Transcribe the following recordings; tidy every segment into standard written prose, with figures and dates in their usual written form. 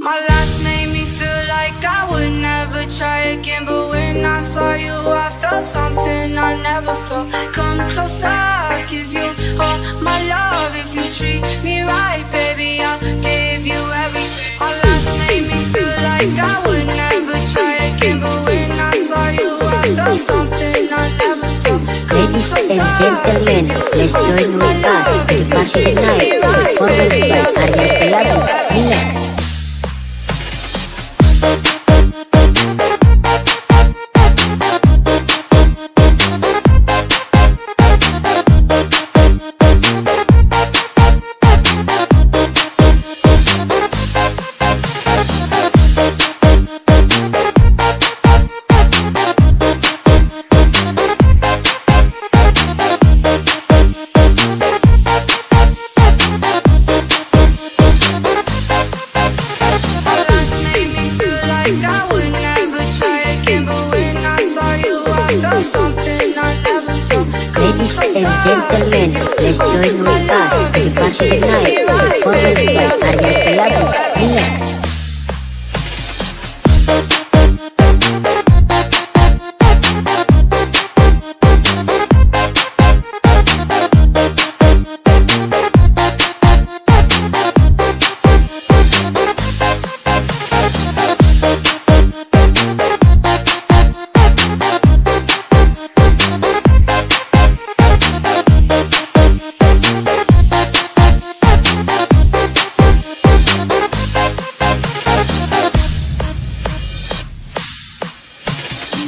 My last made me feel like I would never try again, but when I saw you, I felt something I never felt. Come closer, I'll give you all my love. If you treat me right, baby, I'll give you everything. My last made me feel like I would never try again, but when I saw you, I felt something I never felt. Ladies and gentlemen, let's join with us to the party tonight. Performance by Arya Tilabu. Relax. Ladies and gentlemen, let's join with us to the party tonight. Performance by Arya Tilabu. Relax.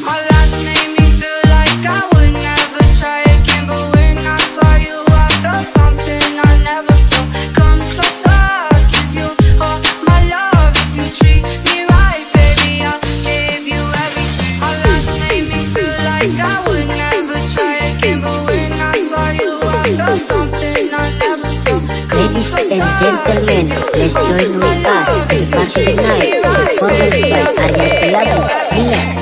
My last made me feel like I would never try again, but when I saw you, I felt something I never felt. Come closer, I'll give you all my love. If you treat me right, baby, I'll give you everything. My last made me feel like I would never try again, but when I saw you, I felt something I never felt. Ladies and gentlemen, let's join with us to the party tonight. Performance by Arya Tilabu. Relax.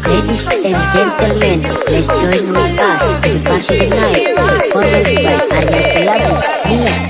Ladies and gentlemen, let's join with us to the party tonight. Performance by Arya Tilabu. Relax.